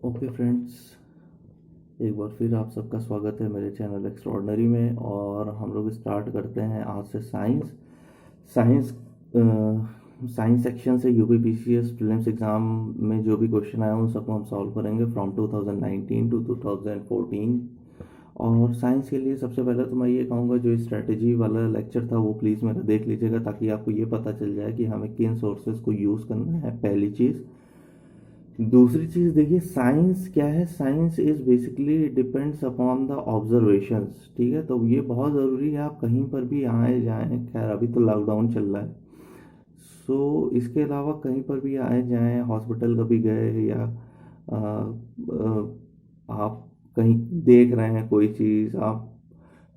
Okay friends, एक बार फिर आप सबका स्वागत है मेरे चैनल एक्स्ट्रॉर्डनरी में। और हम लोग स्टार्ट करते हैं आज से साइंस साइंस सेक्शन से यूपीपीसीएस प्रीलिम्स एग्ज़ाम में जो भी क्वेश्चन आया उन सबको हम सॉल्व करेंगे फ्रॉम 2019 टू 2014। और साइंस के लिए सबसे पहले तो मैं ये कहूँगा, जो स्ट्रैटेजी वाला लेक्चर था वो प्लीज़ मेरा देख लीजिएगा, ताकि आपको ये पता चल जाए कि हमें किन सोर्सेज को यूज़ करना है, पहली चीज़। दूसरी चीज़ देखिए, साइंस क्या है, science is basically depends upon the observations. ठीक है, तो ये बहुत ज़रूरी है, आप कहीं पर भी आए जाएं, खैर अभी तो लॉकडाउन चल रहा है, सो इसके अलावा कहीं पर भी आए जाएं, हॉस्पिटल कभी गए या आप कहीं देख रहे हैं कोई चीज़, आप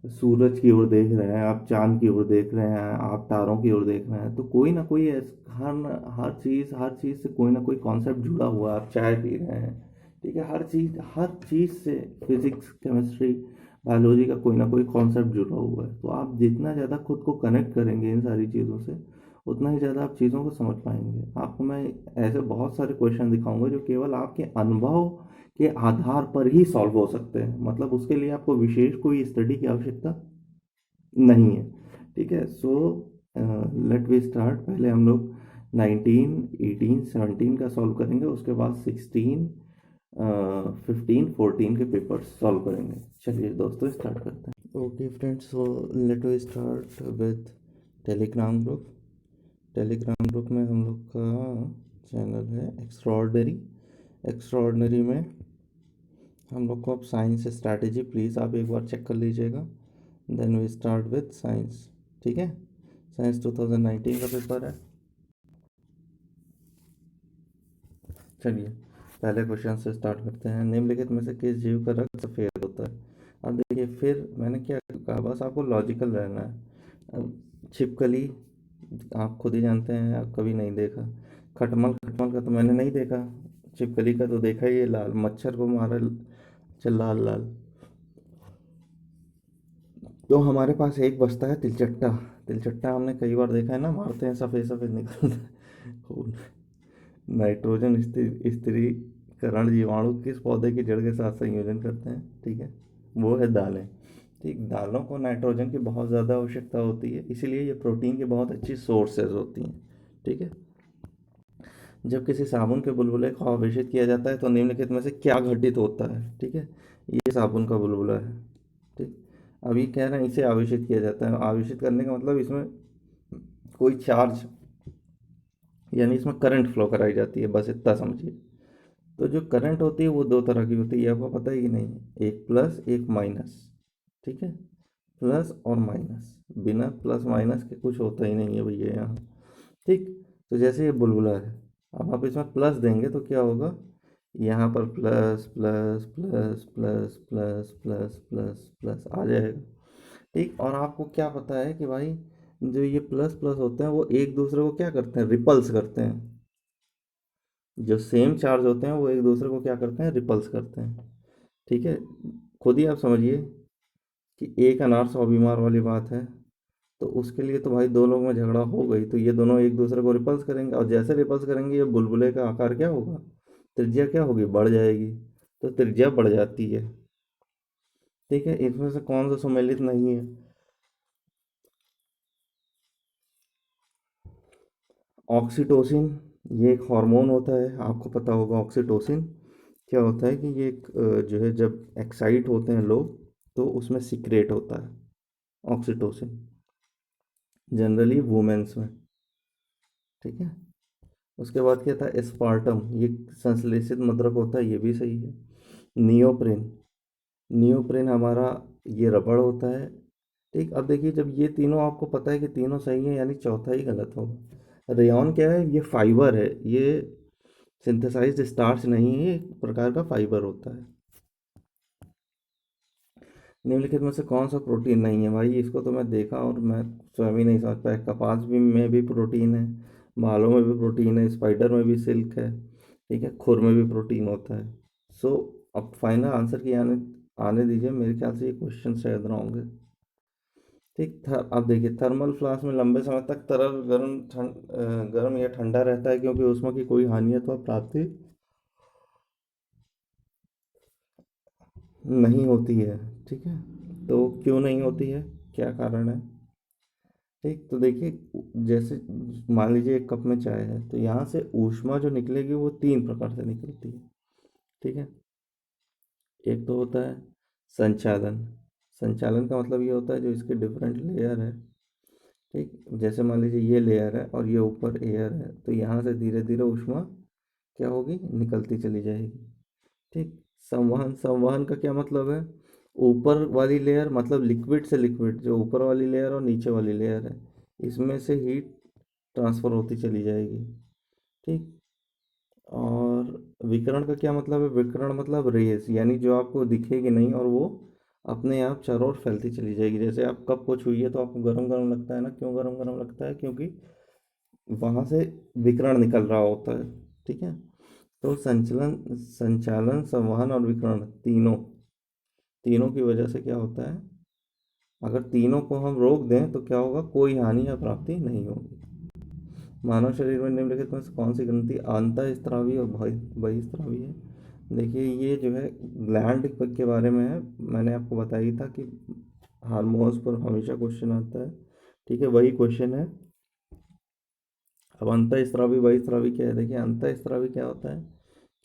सूरज की ओर देख रहे हैं, आप चांद की ओर देख रहे हैं, आप तारों की ओर देख रहे हैं, तो कोई ना कोई हर चीज़ से कोई ना कोई कॉन्सेप्ट जुड़ा हुआ है। आप चाय पी रहे हैं, ठीक है, हर चीज़ से फिजिक्स, केमिस्ट्री, बायोलॉजी का कोई ना कोई कॉन्सेप्ट जुड़ा हुआ है। तो आप जितना ज़्यादा खुद को कनेक्ट करेंगे इन सारी चीज़ों से, उतना ही ज़्यादा आप चीज़ों को समझ पाएंगे। आपको मैं ऐसे बहुत सारे क्वेश्चन दिखाऊंगा जो केवल आपके अनुभव के आधार पर ही सॉल्व हो सकते हैं, मतलब उसके लिए आपको विशेष कोई स्टडी की आवश्यकता नहीं है। ठीक है, सो लेट वी स्टार्ट। पहले हम लोग 19, 18, 17 का सॉल्व करेंगे, उसके बाद 16, 15, 14 के पेपर्स सॉल्व करेंगे। चलिए दोस्तों, स्टार्ट करते हैं। Okay friends, so let we start with Telegram group. Telegram group में हम लोग का चैनल है एक्स्ट्रॉर्डनरी। एक्स्ट्रॉर्डनरी में हम लोग को अब साइंस स्ट्रैटेजी, प्लीज़ आप एक बार चेक कर लीजिएगा। Then we start with science. ठीक है, साइंस 2019 का पेपर है। चलिए पहले क्वेश्चन से स्टार्ट करते हैं। निम्नलिखित में से किस जीव का रंग सफ़ेद होता है? अब देखिए, फिर मैंने क्या कहा, बस आपको लॉजिकल रहना है। अब छिपकली आप खुद ही जानते हैं, आप कभी नहीं देखा। खटमल, खटमल का तो मैंने नहीं देखा। छिपकली का तो देखा ही है, लाल मच्छर को मारा, चल लाल लाल। तो हमारे पास एक बचता है तिलचट्टा। तिलचट्टा हमने कई बार देखा है ना, मारते हैं सफ़ेद सफ़ेद निकलता है खून। नाइट्रोजन स्थिरीकरण जीवाणु किस पौधे की जड़ के साथ संयोजन करते हैं? ठीक है, वो है दालें। ठीक, दालों को नाइट्रोजन की बहुत ज़्यादा आवश्यकता होती है, इसीलिए ये प्रोटीन की बहुत अच्छी सोर्सेज होती हैं। ठीक है, जब किसी साबुन के बुलबुले को आवेशित किया जाता है तो निम्नलिखित में से क्या घटित होता है? ठीक है, ये साबुन का बुलबुला है। ठीक, अभी कह रहे हैं इसे आवेशित किया जाता है। आवेशित करने का मतलब इसमें कोई चार्ज, यानी इसमें करंट फ्लो कराई जाती है, बस इतना समझिए। तो जो करंट होती है वो दो तरह की होती है, ये आपको पता ही कि नहीं, एक प्लस एक माइनस। ठीक है, प्लस और माइनस, बिना प्लस माइनस के कुछ होता ही नहीं है भैया यहाँ। ठीक, तो जैसे ये बुलबुला है, अब आप इसमें प्लस देंगे तो क्या होगा, यहाँ पर plus plus plus plus plus plus plus plus आ जाएगा। ठीक, और आपको क्या पता है कि भाई जो ये प्लस प्लस होते हैं वो एक दूसरे को क्या करते हैं, रिपल्स करते हैं। जो सेम चार्ज होते हैं वो एक दूसरे को क्या करते हैं, रिपल्स करते हैं। ठीक है, खुद ही आप समझिए कि एक अनार सौ बीमार वाली बात है। तो उसके लिए तो भाई दो लोगों में झगड़ा हो गई, तो ये दोनों एक दूसरे को रिपल्स करेंगे, और जैसे रिपल्स करेंगे ये बुलबुले का आकार क्या होगा, त्रिज्या क्या होगी, बढ़ जाएगी। तो त्रिज्या बढ़ जाती है। ठीक है, इसमें से कौन सा सम्मिलित नहीं है? ऑक्सीटोसिन, ये एक हार्मोन होता है, आपको पता होगा। ऑक्सीटोसिन क्या होता है कि ये एक जो है, जब एक्साइट होते हैं लोग तो उसमें सीक्रेट होता है ऑक्सीटोसिन, जनरली वुमेन्स में। ठीक है, उसके बाद क्या था, एस्पार्टम, ये संश्लेषित मद्रक होता है, ये भी सही है। नियोप्रिन, नियोप्रिन हमारा ये रबड़ होता है। ठीक, अब देखिए, जब ये तीनों आपको पता है कि तीनों सही है, यानी चौथा ही गलत होगा। रेयॉन क्या है, ये फाइबर है, ये सिंथेसाइज्ड स्टार्च नहीं है, एक प्रकार का फाइबर होता है। निम्नलिखित में से कौन सा प्रोटीन नहीं है? भाई इसको तो मैं देखा और मैं स्वयं ही नहीं समझ पाया। कपास भी में भी प्रोटीन है, बालों में भी प्रोटीन है, स्पाइडर में भी सिल्क है, ठीक है, खुर में भी प्रोटीन होता है। सो अब फाइनल आंसर की आने आने दीजिए, मेरे ख्याल से ये क्वेश्चन शायद रॉन्ग है। ठीक, अब देखिए, थर्मल फ्लास्क में लंबे समय तक तरल गर्म या ठंडा रहता है क्योंकि उसमें की कोई हानि अथवा प्राप्ति नहीं होती है। ठीक है, तो क्यों नहीं होती है, क्या कारण है? ठीक, तो देखिए, जैसे मान लीजिए एक कप में चाय है, तो यहाँ से ऊष्मा जो निकलेगी वो तीन प्रकार से निकलती है। ठीक है, एक तो होता है संचालन। संचालन का मतलब ये होता है जो इसके डिफरेंट लेयर है। ठीक, जैसे मान लीजिए ये लेयर है और ये ऊपर एयर है, तो यहाँ से धीरे धीरे ऊष्मा क्या होगी, निकलती चली जाएगी। ठीक, संवहन, संवहन का क्या मतलब है, ऊपर वाली लेयर मतलब लिक्विड से लिक्विड, जो ऊपर वाली लेयर और नीचे वाली लेयर है, इसमें से हीट ट्रांसफ़र होती चली जाएगी। ठीक, और विकिरण का क्या मतलब है, विकिरण मतलब रेस, यानी जो आपको दिखेगी नहीं और वो अपने आप चारों ओर फैलती चली जाएगी। जैसे आप कप को छुइए तो आपको गरम गरम लगता है ना, क्यों गरम गरम लगता है, क्योंकि वहाँ से विकिरण निकल रहा होता है। ठीक है, तो संचलन, संचालन, संवहन और विकिरण, तीनों, तीनों की वजह से क्या होता है, अगर तीनों को हम रोक दें तो क्या होगा, कोई हानि या प्राप्ति नहीं होगी। मानव शरीर में निम्नलिखित में से कौन सी ग्रंथि अंतःस्रावी और बहिस्रावी है? देखिए, ये जो है ग्लैंड के बारे में है, मैंने आपको बताया ही था कि हार्मोन्स पर हमेशा क्वेश्चन आता है। ठीक है, वही क्वेश्चन है। अब अंतःस्रावी बहिस्रावी क्या है, देखिए अंतःस्रावी क्या होता है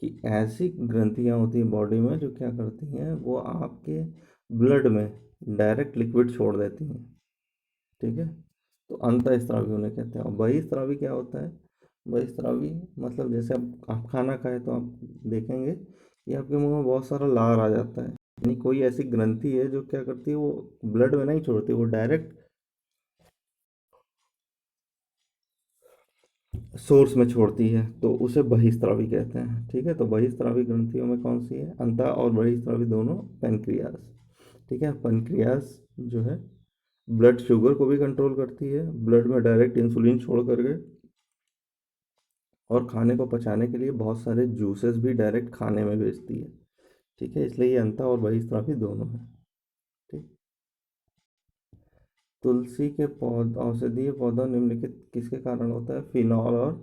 कि ऐसी ग्रंथियाँ होती हैं बॉडी में जो क्या करती हैं, वो आपके ब्लड में डायरेक्ट लिक्विड छोड़ देती हैं। ठीक है, तो अंतःस्रावी उन्हें कहते हैं। और बहिस्रावी क्या होता है, बहिस्रावी मतलब जैसे आप खाना खाए तो आप देखेंगे कि आपके मुंह में बहुत सारा लार आ जाता है, यानी कोई ऐसी ग्रंथि है जो क्या करती है, वो ब्लड में नहीं छोड़ती, वो डायरेक्ट सोर्स में छोड़ती है, तो उसे बहिस्रावी कहते हैं। ठीक है, तो बहिस्रावी ग्रंथियों में कौन सी है, अंतः और बहिस्रावी दोनों, पेनक्रियास। ठीक है, पेनक्रियास जो है ब्लड शुगर को भी कंट्रोल करती है, ब्लड में डायरेक्ट इंसुलिन छोड़ करके, और खाने को पचाने के लिए बहुत सारे जूसेस भी डायरेक्ट खाने में भेजती है। ठीक है, इसलिए ये अंतः और बहिस्रावी दोनों है। ठीक, तुलसी के पौध औषधीय पौधा निम्नलिखित किसके कारण होता है, फिनॉल और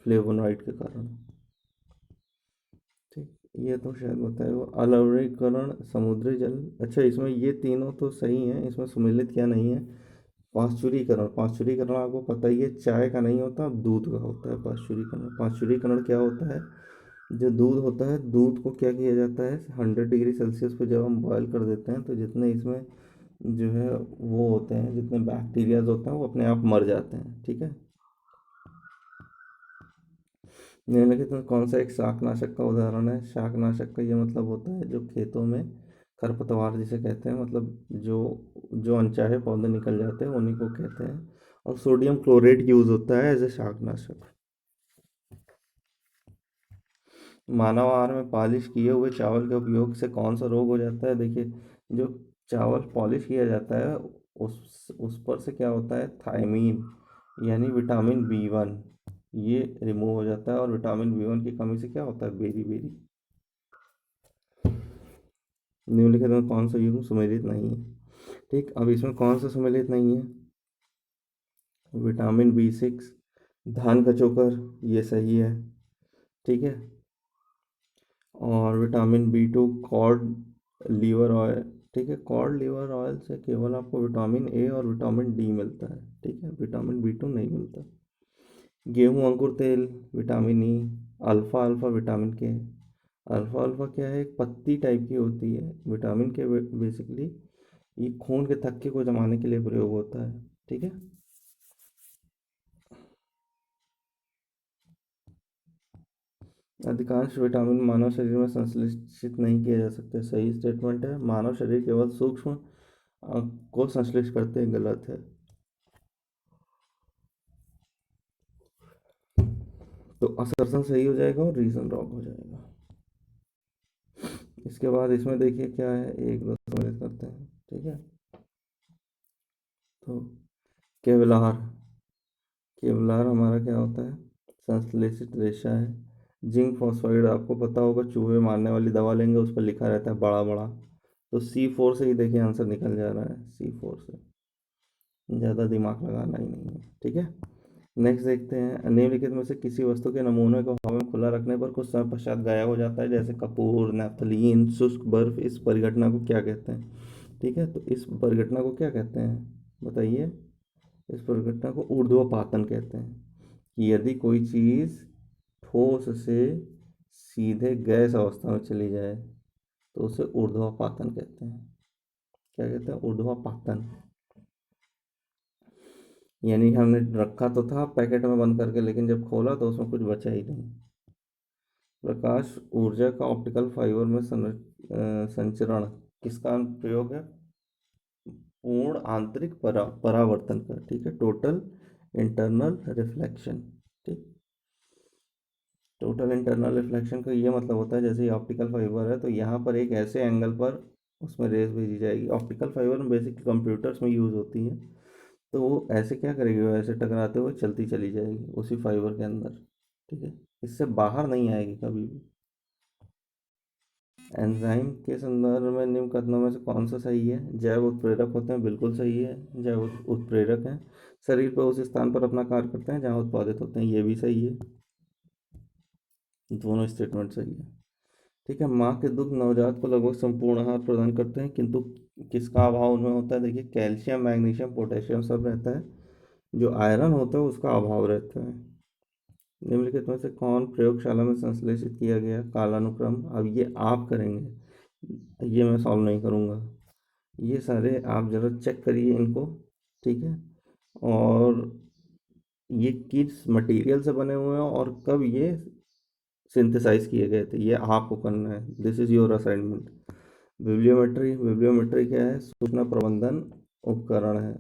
फ्लेवोनॉइड के कारण। ठीक, ये तो शायद बताए वो अलवणीकरण, समुद्री जल, अच्छा इसमें ये तीनों तो सही हैं, इसमें सुमेलित क्या नहीं है, पाश्चुरीकरण। पाश्चुरीकरण आपको पता ही है, चाय का नहीं होता, दूध का होता है पाश्चुरीकरण। पाश्चुरीकरण क्या होता है, जो दूध होता है, दूध को क्या किया जाता है, 100 डिग्री सेल्सियस पे जब हम बॉयल कर देते हैं तो जितने इसमें जो है वो होते हैं, जितने बैक्टीरियाज होते हैं वो अपने आप मर जाते हैं। ठीक है, निम्नलिखित में कौन सा एक शाकनाशक का उदाहरण है? शाकनाशक का ये मतलब होता है जो खेतों में खरपतवार जिसे कहते हैं, मतलब जो जो अनचाहे पौधे निकल जाते हैं उन्हीं को कहते हैं। और सोडियम क्लोरेट यूज होता है एज ए शाकनाशक। मानव आहार में पॉलिश किए हुए चावल के उपयोग से कौन सा रोग हो जाता है? देखिए, जो चावल पॉलिश किया जाता है उस पर से क्या होता है, थायमीन यानी विटामिन B1, ये रिमूव हो जाता है, और विटामिन B1 की कमी से क्या होता है, बेरी बेरी। निम्नलिखित में कौन सा युग्म सुमेलित नहीं है? ठीक, अब इसमें कौन सा सुमेलित नहीं है, विटामिन B6, धान का चोकर, ये सही है। ठीक है, और vitamin B2, code liver oil. ठीक है, कॉड लीवर ऑयल से केवल आपको विटामिन A और विटामिन D मिलता है। ठीक है, विटामिन B2 नहीं मिलता। गेहूं अंकुर तेल, vitamin E, alpha alpha vitamin के। अल्फ़ा अल्फ़ा क्या है, एक पत्ती टाइप की होती है, विटामिन के बेसिकली ये खून के थक्के को जमाने के लिए प्रयोग होता है। ठीक है, अधिकांश विटामिन मानव शरीर में संश्लेषित नहीं किए जा सकते, सही स्टेटमेंट है। मानव शरीर केवल सूक्ष्म को संश्लेषित करते हैं, गलत है। तो असर्शन सही हो जाएगा और रीजन रॉन्ग हो जाएगा। इसके बाद इसमें देखिए क्या है, एक दो सम्मिलित करते हैं। ठीक है, तो केवलार, केवलार हमारा क्या होता है, संश्लेषित रेशा है। जिंक फॉस्फाइड आपको पता होगा, चूहे मारने वाली दवा लेंगे उस पर लिखा रहता है बड़ा बड़ा, तो C4 से ही देखिए आंसर निकल जा रहा है, C4 से, ज़्यादा दिमाग लगाना ही नहीं है। ठीक है, नेक्स्ट देखते हैं, निम्नलिखित में से किसी वस्तु के नमूने को हवा में खुला रखने पर कुछ समय पश्चात गायब हो जाता है, जैसे कपूर, नैप्थलीन, शुष्क बर्फ। इस परिघटना को क्या कहते हैं? ठीक है, तो इस परिघटना को क्या कहते हैं बताइए? इस परिघटना को ऊर्ध्वपातन कहते हैं। कि यदि कोई चीज़ ठोस से सीधे गैस अवस्था में चली जाए तो उसे ऊर्ध्वपातन कहते हैं। क्या कहते हैं? ऊर्ध्वपातन। यानी हमने रखा तो था पैकेट में बंद करके, लेकिन जब खोला तो उसमें कुछ बचा ही नहीं। प्रकाश ऊर्जा का ऑप्टिकल फाइबर में संचरण किसका प्रयोग है? पूर्ण आंतरिक परावर्तन का। ठीक है, टोटल इंटरनल रिफ्लेक्शन। ठीक, टोटल इंटरनल रिफ्लेक्शन का ये मतलब होता है, जैसे ये ऑप्टिकल फाइबर है तो यहाँ पर एक ऐसे एंगल पर उसमें रेस भेजी जाएगी। ऑप्टिकल फाइबर में बेसिक कंप्यूटर्स में यूज़ होती है, तो वो ऐसे क्या करेगी, वो ऐसे टकराते हुए चलती चली जाएगी उसी फाइबर के अंदर। ठीक है, इससे बाहर नहीं आएगी कभी भी। एंजाइम के संदर्भ में निम्न कथनों में से कौन सा सही है? जैव उत्प्रेरक होते हैं, बिल्कुल सही है। जैव उत्प्रेरक हैं, शरीर पर उस स्थान पर अपना कार्य करते हैं जहाँ उत्पादित होते हैं, ये भी सही है। दोनों स्टेटमेंट सही है। ठीक है, माँ के दुग्ध नवजात को लगभग संपूर्ण आहार प्रदान करते हैं, किंतु किसका अभाव उनमें होता है? देखिए, कैल्शियम, मैग्नीशियम, पोटेशियम सब रहता है, जो आयरन होता है उसका अभाव रहता है। निम्नलिखित में से कौन प्रयोगशाला में संश्लेषित किया गया कालानुक्रम? अब ये आप करेंगे, ये मैं सॉल्व नहीं करूँगा। ये सारे आप ज़रा चेक करिए इनको। ठीक है, और ये किस मटेरियल से बने हुए हैं और कब ये सिंथेसाइज किए गए थे, ये आपको करना है। This is your assignment. Bibliometry, bibliometry क्या है? सूचना प्रबंधन उपकरण है।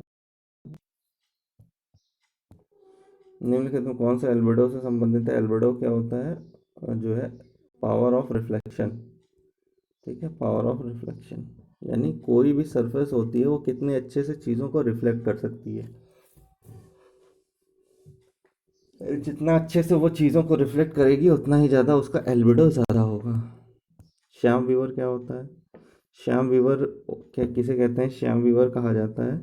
निम्नलिखित में कौन सा एल्बिडो से संबंधित है? एल्बिडो क्या होता है? जो है पावर ऑफ रिफ्लेक्शन। ठीक है, पावर ऑफ रिफ्लेक्शन यानी कोई भी सरफेस होती है वो कितने अच्छे से चीज़ों को रिफ्लेक्ट कर सकती है। जितना अच्छे से वो चीज़ों को रिफ्लेक्ट करेगी उतना ही ज़्यादा उसका एल्बिडो ज़्यादा होगा। श्याम वीवर क्या होता है? श्याम वीवर क्या किसे कहते हैं? श्याम वीवर कहा जाता है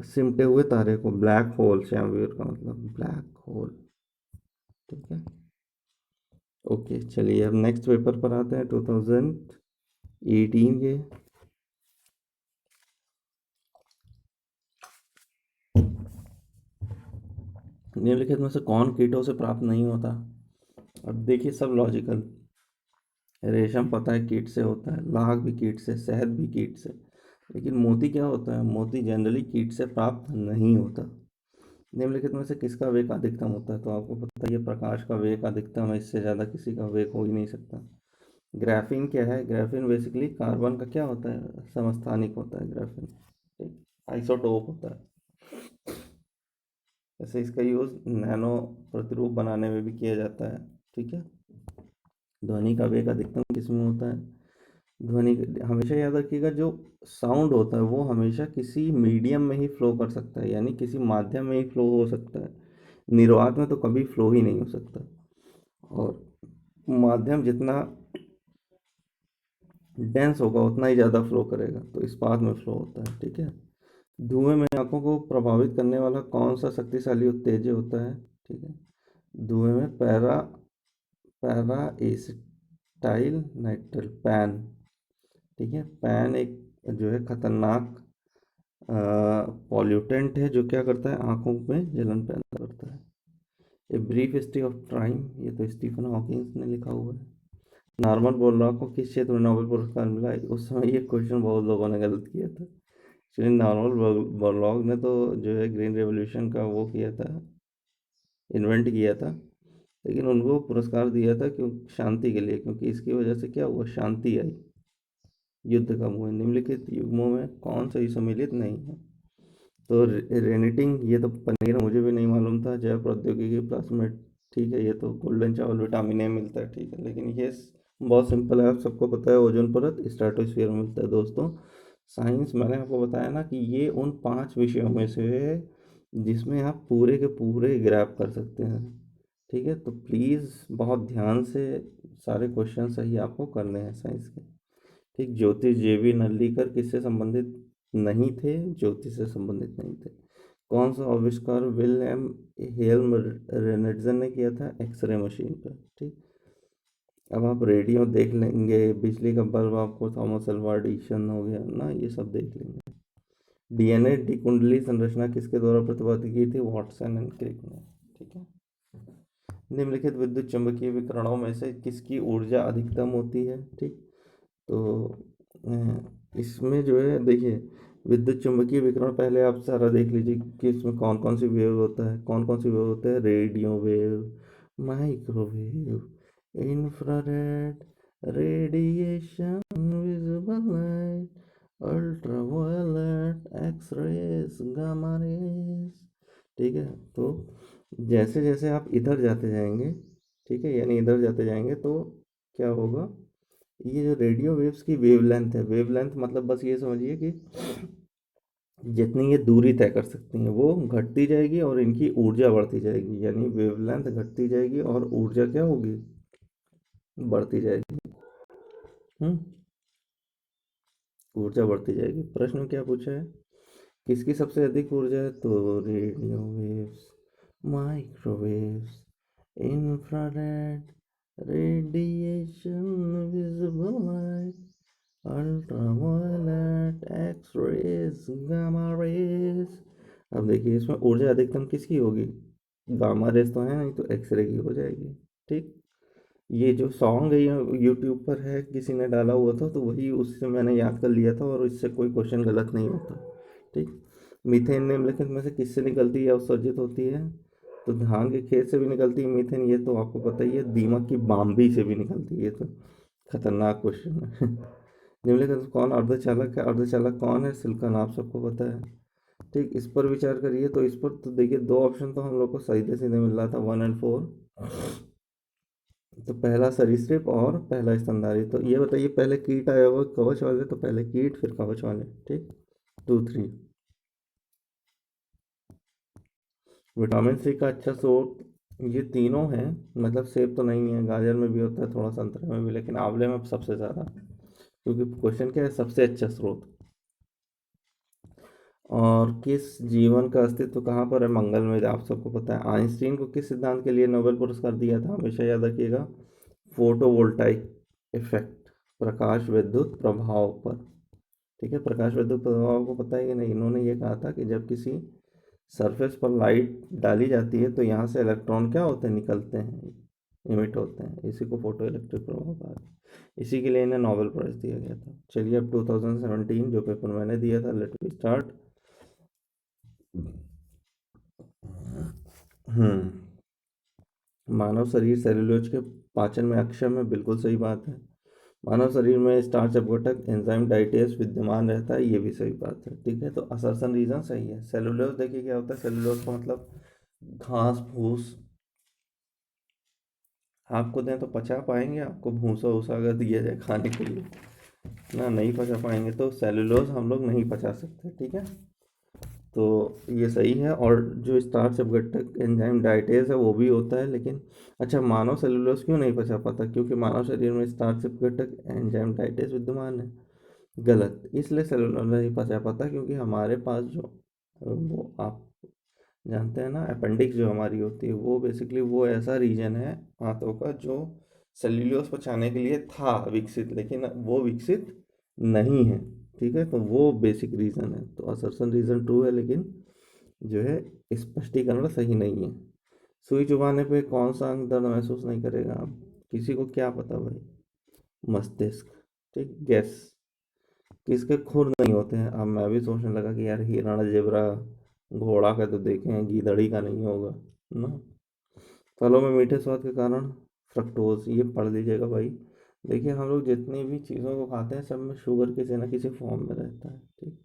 सिमटे हुए तारे को, ब्लैक होल। श्याम वीवर का मतलब ब्लैक होल। ठीक है, ओके, चलिए अब नेक्स्ट पेपर पर आते हैं, 2018 के। निम्नलिखित में से कौन कीटों से प्राप्त नहीं होता? अब देखिए, सब लॉजिकल। रेशम पता है कीट से होता है, लाख भी कीट से, शहद भी कीट से, लेकिन मोती क्या होता है? मोती जनरली कीट से प्राप्त नहीं होता। निम्नलिखित में से किसका वेग अधिकतम होता है? तो आपको पता है ये प्रकाश का वेग अधिकतम है, इससे ज़्यादा किसी का वेग हो ही नहीं सकता। ग्राफीन क्या है? ग्राफीन बेसिकली कार्बन का क्या होता है? समस्थानिक होता है ग्राफीन। ठीक, आइसोटोप होता है। जैसे इसका यूज़ नैनो प्रतिरूप बनाने में भी किया जाता है। ठीक है, ध्वनि का वेग अधिकतम किस में होता है? ध्वनि हमेशा याद रखिएगा, जो साउंड होता है वो हमेशा किसी मीडियम में ही फ्लो कर सकता है, यानी किसी माध्यम में ही फ्लो हो सकता है। निर्वात में तो कभी फ्लो ही नहीं हो सकता। और माध्यम जितना डेंस होगा उतना ही ज़्यादा फ्लो करेगा, तो इस्पात में फ्लो होता है। ठीक है, धुएं में आंखों को प्रभावित करने वाला कौन सा शक्तिशाली उत्तेजक होता है? ठीक है, धुएं में पैरा एसिटाइल नाइट्राइल, पैन। ठीक है, पैन एक जो है खतरनाक पॉल्यूटेंट है, जो क्या करता है? आंखों में जलन पैदा करता है। A brief history of time, ये तो स्टीफन हॉकिंस ने लिखा हुआ है। नॉर्मन बोरलॉग को किस क्षेत्र में नोबेल पुरस्कार मिला? उस समय ये क्वेश्चन बहुत लोगों ने गलत किया था। एक्चुअली नॉर्मन बोरलॉग ने तो जो है ग्रीन रेवोल्यूशन का वो किया था, इन्वेंट किया था, लेकिन उनको पुरस्कार दिया था क्यों? शांति के लिए, क्योंकि इसकी वजह से क्या हुआ? शांति आई, युद्ध कम हुए। निम्नलिखित युग्मों में कौन सा सम्मिलित नहीं है? तो रेनिटिंग, ये तो पनीर मुझे भी नहीं मालूम था। जैव प्रौद्योगिकी, प्लाज्मिड। ठीक है, ये तो गोल्डन चावल विटामिन ए मिलता है। ठीक है, लेकिन ये बहुत सिंपल है, आप सबको पता है, ओजोन परत स्ट्रेटोस्फीयर में मिलता है। दोस्तों, साइंस मैंने आपको बताया ना कि ये उन 5 विषयों में से है जिसमें आप पूरे के पूरे ग्रैब कर सकते हैं। ठीक है, तो प्लीज़ बहुत ध्यान से सारे क्वेश्चन सही आपको करने हैं साइंस के। ठीक, ज्योतिष जेवी नल्लीकर किससे संबंधित नहीं थे? ज्योतिष से संबंधित नहीं थे। कौन सा आविष्कार विलियम हेल रेनॉल्ड्सन ने किया था? एक्सरे मशीन का। ठीक। अब आप रेडियो देख लेंगे, बिजली का बल्ब आपको थॉमस अल्वा एडिशन हो गया ना, ये सब देख लेंगे। डीएनए द्विकुंडली संरचना किसके द्वारा प्रतिपादित की थी? वाटसन एंड क्रिक ने। ठीक है। निम्नलिखित विद्युत चुंबकीय विकिरणों में से किसकी ऊर्जा अधिकतम होती है? ठीक। तो इसमें जो है देखिए, विद्युत चुंबकीय विकिरण पहले आप सारा देख लीजिए कि इसमें कौन कौन सी वेव होता है। कौन कौन सी वेव होता है? Radio wave, microwave, infrared radiation, visible light, ultraviolet, X rays, gamma rays. ठीक है। तो जैसे जैसे आप इधर जाते जाएंगे, ठीक है, यानी इधर जाते जाएंगे तो क्या होगा, ये जो रेडियो वेव्स की वेवलेंथ है, वेवलेंथ मतलब बस ये समझिए कि जितनी ये दूरी तय कर सकती हैं वो घटती जाएगी और इनकी ऊर्जा बढ़ती जाएगी, यानी वेवलेंथ घटती जाएगी और ऊर्जा क्या होगी? बढ़ती जाएगी। हम्म। ऊर्जा बढ़ती जाएगी। प्रश्न में क्या पूछा है? किसकी सबसे अधिक ऊर्जा है? तो radio waves, microwaves, infrared radiation, visible light, ultraviolet, X rays, gamma rays. अब देखिए इसमें ऊर्जा अधिकतम किसकी होगी? गामा रेज तो है नहीं, तो एक्सरे की हो जाएगी। ठीक। ये जो सॉन्ग है ये यूट्यूब पर है, किसी ने डाला हुआ था तो वही उससे मैंने याद कर लिया था, और इससे कोई क्वेश्चन गलत नहीं होता। ठीक। मीथेन निम्नलिखित में से किससे निकलती है या उत्सर्जित होती है? तो धान के खेत से भी निकलती है मीथेन, ये तो आपको पता ही है। दीमक की बाम्बी से भी निकलती है, तो खतरनाक क्वेश्चन है। निम्नलिखित कौन अर्धचालक है? अर्धचालक कौन है? सिलिकॉन, आप सबको पता है। ठीक। इस पर विचार करिए, तो इस पर तो देखिए दो ऑप्शन तो हम लोग को सीधे सीधे मिल रहा था, 1 और 4। तो पहला सरीसृप और पहला स्तनधारी। तो ये बताइए, पहले कीट आया होगा कवच वाले, तो पहले कीट फिर कवच वाले। ठीक। 2 3। विटामिन सी का अच्छा स्रोत, ये तीनों हैं, मतलब सेब तो नहीं है, गाजर में भी होता है, थोड़ा संतरे में भी, लेकिन आंवले में सबसे ज़्यादा। क्योंकि क्वेश्चन क्या है? सबसे अच्छा स्रोत। और किस जीवन का अस्तित्व कहाँ पर है? मंगल में, आप सबको पता है। आइंस्टीन को किस सिद्धांत के लिए नोबेल पुरस्कार दिया था? हमेशा याद रखिएगा, फोटोवोल्टाइक इफेक्ट, प्रकाश विद्युत प्रभाव पर। ठीक है। प्रकाश विद्युत प्रभाव को पता है कि नहीं? इन्होंने ये कहा था कि जब किसी सरफेस पर लाइट डाली जाती है तो यहाँ से इलेक्ट्रॉन क्या होते हैं? निकलते हैं, इमिट होते हैं। इसी को फोटो इलेक्ट्रिक प्रभाव कहा है। इसी के लिए इन्हें नोबेल प्राइज़ दिया गया था। चलिए अब 2017 जो पेपर मैंने दिया था, लेट मी स्टार्ट। मानव शरीर सेलुलोज के पाचन में अक्षम है, बिल्कुल सही बात है। मानव शरीर में स्टार्च अपघटक एंजाइम डाइटेस विद्यमान रहता है, ये भी सही बात है। ठीक है। तो असर्सन रीजन सही है। सेलुलोज देखिए क्या होता है, सेलुलोज का मतलब घास फूस। आपको दें तो पचा पाएंगे? आपको भूसा वूसा अगर दिया जाए खाने के लिए ना, नहीं पचा पाएंगे। तो सेलुलोज हम लोग नहीं पचा सकते। ठीक है। तो ये सही है। और जो स्टार्च अपघटक एंजाइम डाइटेज है वो भी होता है, लेकिन अच्छा, मानव सेलुलोज क्यों नहीं पचा पाता? क्योंकि मानव शरीर में स्टार्च अपघटक एंजाइम डाइटेज विद्यमान है। गलत, इसलिए सेलुलोज नहीं पचा पाता, क्योंकि हमारे पास जो वो आप जानते हैं ना, अपेंडिक्स जो हमारी होती है, वो बेसिकली वो ऐसा रीजन है हाथों का जो सेल्यूलोज पचाने के लिए था विकसित, लेकिन वो विकसित नहीं है। ठीक है। तो वो बेसिक रीज़न है। तो असर्शन रीज़न ट्रू है, लेकिन जो है स्पष्टीकरण सही नहीं है। सुई चुभाने पे कौन सा अंग दर्द महसूस नहीं करेगा? अब किसी को क्या पता भाई? मस्तिष्क। ठीक। गैस। किसके खुर नहीं होते हैं? अब मैं भी सोचने लगा कि यार हिरण, जेबरा, घोड़ा का तो देखे हैं, गीदड़ी का नहीं होगा ना। फलों में मीठे स्वाद के कारण फ्रक्टोज, ये पढ़ लीजिएगा भाई। देखिए हम लोग जितनी भी चीज़ों को खाते हैं सब में शुगर किसी ना किसी फॉर्म में रहता है। ठीक।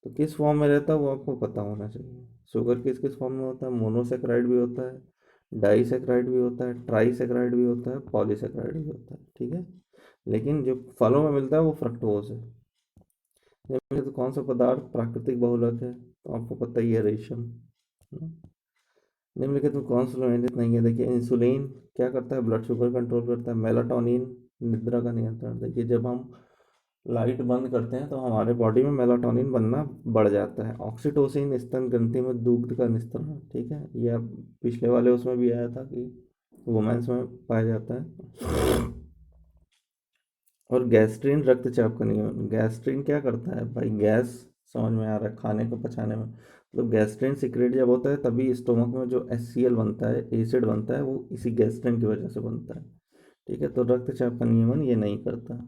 तो किस फॉर्म में रहता है वो आपको पता होना चाहिए। शुगर किस किस फॉर्म में होता है? मोनोसेक्राइड भी होता है, डाईसेक्राइड भी होता है, ट्राईसेक्राइड भी होता है, पॉलीसेक्राइड भी होता है। ठीक है। लेकिन जो फलों में मिलता है वो फ्रक्टोज है। तो कौन सा पदार्थ प्राकृतिक बहुलक है? तो आपको पता ही है, रेशम। निम्नलिखित में कौन सा संयोजित नहीं है? देखिए इंसुलिन क्या करता है? ब्लड शुगर कंट्रोल करता है। मेलाटोनिन निद्रा का नियंत्रण। देखिए जब हम लाइट बंद करते हैं तो हमारे बॉडी में मेलाटोनिन बनना बढ़ जाता है। ऑक्सीटोसिन स्तन ग्रंथि में दूध का निस्तारण, ठीक है, ये अब पिछले वाले उसमें भी आया था कि वुमेन्स में पाया जाता है। और गैस्ट्रिन रक्तचाप का नियमन, गैस्ट्रिन क्या करता है भाई, गैस समझ में आ रहा है, खाने को पचाने में, मतलब गैस्ट्रिन सिक्रेट जब होता है तभी स्टोमक में जो HCl बनता है, एसिड बनता है, वो इसी गैस्ट्रिन की वजह से बनता है, ठीक है। तो रक्तचाप का नियमन ये नहीं करता।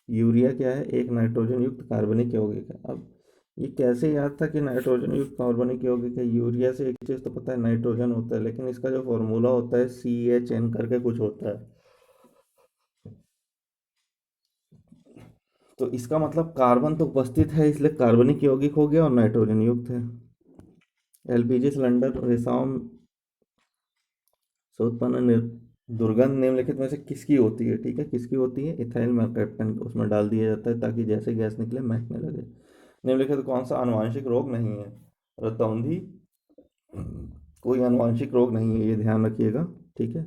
यूरिया क्या है, एक नाइट्रोजन युक्त कार्बनिक यौगिक है। अब ये कैसे याद था कि नाइट्रोजन युक्त कार्बनिक यौगिक है, यूरिया से एक चीज़ तो पता है, नाइट्रोजन होता है, लेकिन इसका जो फॉर्मूला होता है CHN करके कुछ होता है, तो इसका मतलब कार्बन तो उपस्थित है, इसलिए कार्बनिक यौगिक हो गया और नाइट्रोजन युक्त है। LPG सिलेंडर रिसाव से उत्पन्न दुर्गंध निम्नलिखित में से किसकी होती है, ठीक है, किसकी होती है, इथाइल मेर्कैप्टन उसमें डाल दिया जाता है ताकि जैसे गैस निकले महकने लगे। निम्नलिखित कौन सा आनुवांशिक रोग नहीं है, रतौंधी कोई आनुवांशिक रोग नहीं है, ये ध्यान रखिएगा, ठीक है।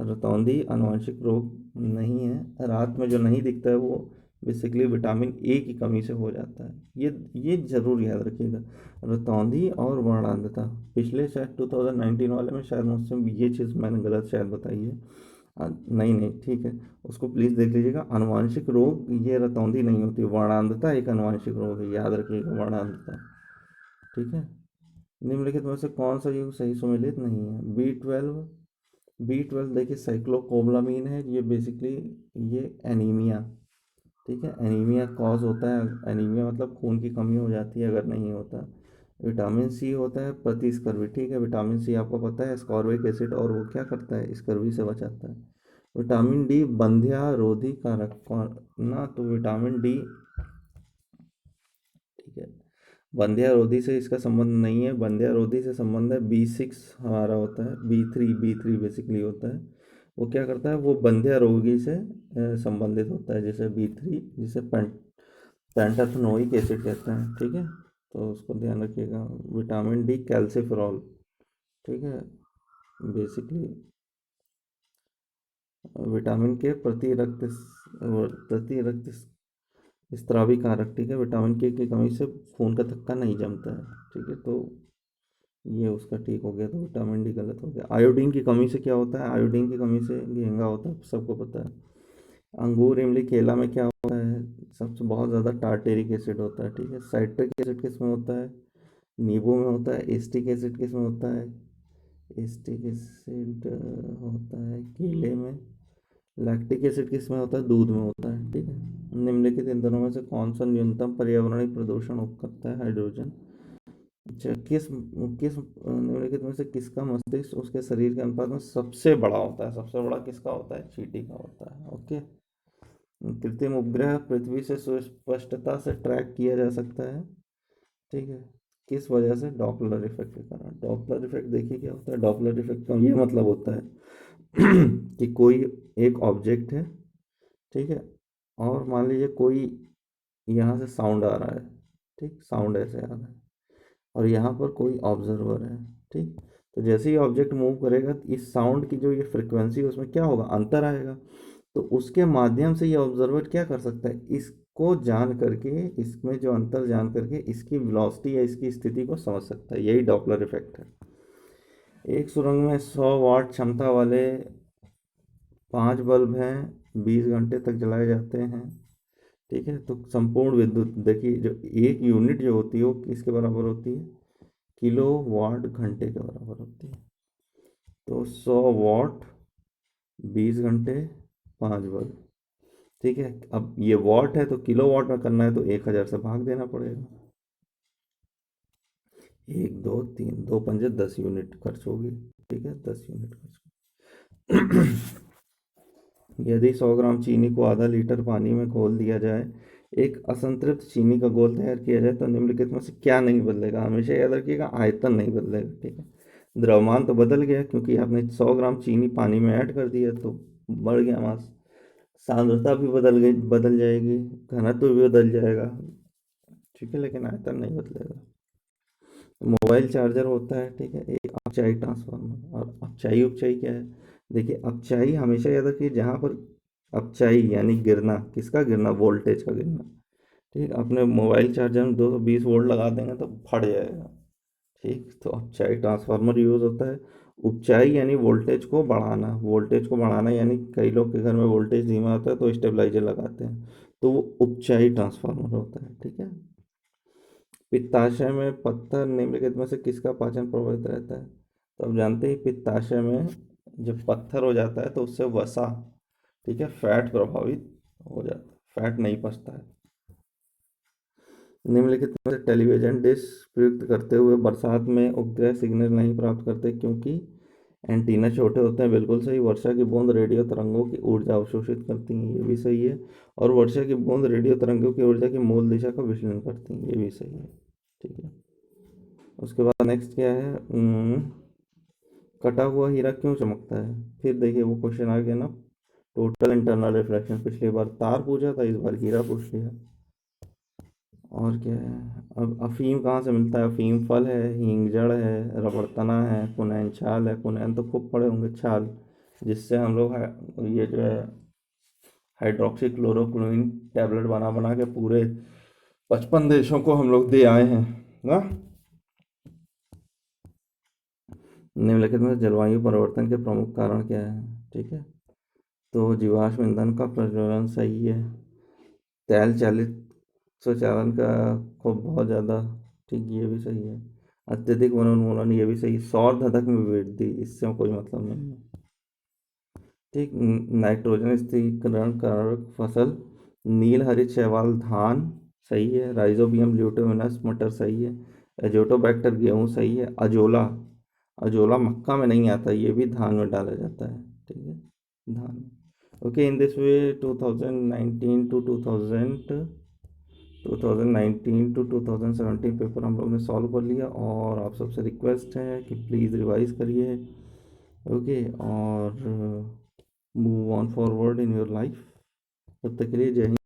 रतौंधी आनुवांशिक रोग नहीं है। रात में जो नहीं दिखता है वो बेसिकली विटामिन ए की कमी से हो जाता है, ये जरूर याद रखिएगा, रतौंधी और वर्णांधता। पिछले शायद 2019 वाले में शायद मुझसे ये चीज़ मैंने गलत शायद बताई है। नहीं नहीं, ठीक है, उसको प्लीज़ देख लीजिएगा। आनुवांशिक रोग ये रतौंधी नहीं होती, वर्णांधता एक आनुवांशिक रोग है, याद रखिएगा, वर्णांधता, ठीक है। निम्नलिखित में से कौन सा युग सही सुमेलित नहीं है, B12 देखिए साइक्लोकोबालामीन है, ये बेसिकली ये एनीमिया, ठीक है, एनीमिया कॉज होता है, एनीमिया मतलब खून की कमी हो जाती है अगर नहीं होता। विटामिन सी होता है प्रतिस्कर्वी, ठीक है, विटामिन सी आपको पता है स्कॉर्बिक एसिड, और वो क्या करता है, स्कर्वी से बचाता है। विटामिन डी बंध्या रोधी कारक ना, तो विटामिन डी, ठीक है, बंध्या रोधी से इसका संबंध नहीं है, बंध्या रोधी से संबंध है B6 हमारा होता है, B3 बेसिकली होता है, वो क्या करता है, वो बंध्या रोगी से संबंधित होता है, जैसे B3, जिसे पेंटाथेनोइक एसिड कहते हैं, ठीक है, तो उसको ध्यान रखिएगा। विटामिन डी कैल्सिफेरॉल, ठीक है, बेसिकली विटामिन के प्रति रक्त स्त्रावी कारक, ठीक है, विटामिन के की कमी से खून का थक्का नहीं जमता है, ठीक है, तो ये उसका ठीक हो गया, तो विटामिन डी गलत हो गया। आयोडीन की कमी से क्या होता है, आयोडीन की कमी से घेंगा होता है, सबको पता है। अंगूर इमली केला में क्या होता है, सबसे बहुत ज़्यादा टार्टेरिक एसिड होता है, ठीक है। साइट्रिक एसिड किस में होता है, नींबू में होता है। एस्टिक एसिड किस में होता है, एस्टिक एसिड होता है केले में। लैक्टिक एसिड किस में होता है, दूध में होता है, ठीक है। निम्नलिखित इन दोनों में से कौन सा न्यूनतम पर्यावरणीय प्रदूषण करता है, हाइड्रोजन। अच्छा, किस किस निम्नलिखित में से किसका मस्तिष्क उसके शरीर के अनुपात में सबसे बड़ा होता है, सबसे बड़ा किसका होता है, चींटी का होता है, ओके। कृत्रिम उपग्रह पृथ्वी से सुस्पष्टता से ट्रैक किया जा सकता है, ठीक है, किस वजह से, डॉपलर इफेक्ट के कारण। डॉपलर इफेक्ट देखिए क्या होता है, डॉपलर इफेक्ट का ये मतलब होता है कि कोई एक ऑब्जेक्ट है, ठीक है, और मान लीजिए कोई यहाँ से साउंड आ रहा है, ठीक, साउंड ऐसे आ रहा है, और यहाँ पर कोई ऑब्जर्वर है, ठीक, तो जैसे ही ऑब्जेक्ट मूव करेगा तो इस साउंड की जो ये फ्रिक्वेंसी है उसमें क्या होगा, अंतर आएगा, तो उसके माध्यम से ये ऑब्जर्वर क्या कर सकता है, इसको जान करके, इसमें जो अंतर जान करके इसकी वेलोसिटी या इसकी स्थिति को समझ सकता है, यही डॉपलर इफेक्ट है। एक सुरंग में 100 वाट क्षमता वाले 5 बल्ब हैं, 20 घंटे तक जलाए जाते हैं, ठीक है, तो संपूर्ण विद्युत देखिए, जो एक यूनिट जो होती है वो किसके बराबर होती है, किलो वाट घंटे के बराबर होती है। तो 100 वाट, 20 घंटे, 5 बल्ब, ठीक है। अब ये वाट है तो किलो वाट में करना है तो 1000 से भाग देना पड़ेगा, 1 2 3 2 पंजे 10 यूनिट खर्च होगी, ठीक है, 10 यूनिट खर्च। यदि 100 ग्राम चीनी को आधा लीटर पानी में घोल दिया जाए, एक असंतृप्त चीनी का घोल तैयार किया जाए, तो निम्नलिखित में से क्या नहीं बदलेगा, हमेशा याद रखिएगा, आयतन नहीं बदलेगा, ठीक है। द्रव्यमान तो बदल गया क्योंकि आपने 100 ग्राम चीनी पानी में ऐड कर दिया तो बढ़ गया मास, सांद्रता भी बदल जाएगी, घनत्व भी बदल जाएगा, ठीक है, लेकिन आयतन नहीं बदलेगा। मोबाइल चार्जर होता है, ठीक है, एक अपचाई ट्रांसफार्मर, और अपचाई उपचाई क्या है, देखिए अपचाई हमेशा याद रखिए, जहाँ पर अपचाई यानी गिरना, किसका गिरना, वोल्टेज का गिरना। ठीक, अपने मोबाइल चार्जर में 220 वोल्ट लगा देंगे तो फट जाएगा। ठीक, तो अपचाई ट्रांसफार्मर यूज़ होता है। उपचाई यानी वोल्टेज को बढ़ाना, वोल्टेज को बढ़ाना यानी कई लोग के घर में वोल्टेज धीमा होता है तो स्टेबलाइजर लगाते हैं, तो वो उपचाई ट्रांसफार्मर होता है। ठीक है। पित्ताशय में पत्थर निम्नलिखित में से किसका पाचन प्रभावित रहता है। तो आप जानते हैं पित्ताशय में जब पत्थर हो जाता है तो उससे वसा, ठीक है, फैट प्रभावित हो जाता है, फैट नहीं पचता है। निम्नलिखित में से टेलीविजन डिश प्रयुक्त करते हुए बरसात में उपग्रह सिग्नल नहीं प्राप्त करते क्योंकि एंटीना छोटे होते हैं, बिल्कुल सही। वर्षा की बूंद रेडियो तरंगों की ऊर्जा अवशोषित करती हैं, ये भी सही है। और वर्षा की बूंद रेडियो तरंगों की ऊर्जा की मूल दिशा का विश्लेषण करती हैं, ये भी सही है। ठीक है। उसके बाद नेक्स्ट क्या है, कटा हुआ हीरा क्यों चमकता है। फिर देखिए वो क्वेश्चन आ गया ना, टोटल इंटरनल रिफ्लेक्शन, पिछली बार तार पूछा था, इस बार हीरा पूछ लिया। और क्या है, अब अफीम कहाँ से मिलता है। अफीम फल है, हींग जड़ है, रबड़ तना है, कुनैन छाल है। कुनैन तो खूब पड़े होंगे, छाल जिससे हम लोग ये जो है हाइड्रोक्सी क्लोरोक्विन टैबलेट बना बना के पूरे 55 देशों को हम लोग दे आए हैं ना। निम्नलिखित में जलवायु परिवर्तन के प्रमुख कारण क्या है। ठीक है, तो जीवाश्म ईंधन का प्रज्वलन सही है। तेल चालित स्वचालन का खूब बहुत ज़्यादा, ठीक, ये भी सही है। अत्यधिक वनोन्मूलन, ये भी सही। सौर धधक में वृद्धि, इससे कोई मतलब नहीं है। ठीक, नाइट्रोजन स्थिरीकरण कारक फसल, नील हरित शैवाल धान सही है। राइजोबियम ल्यूटिनस मटर सही है। एजोटोबैक्टर गेहूँ सही है। अजोला, अजोला मक्का में नहीं आता, ये भी धान में डाला जाता है। ठीक है, धान। Okay, in this way 2019 to 2019 to 2017 paper हम लोग ने सॉल्व कर लिया, और आप सबसे रिक्वेस्ट है कि प्लीज़ रिवाइज करिए। ओके, और move on forward in your life. तब तक के लिए जय हिंद।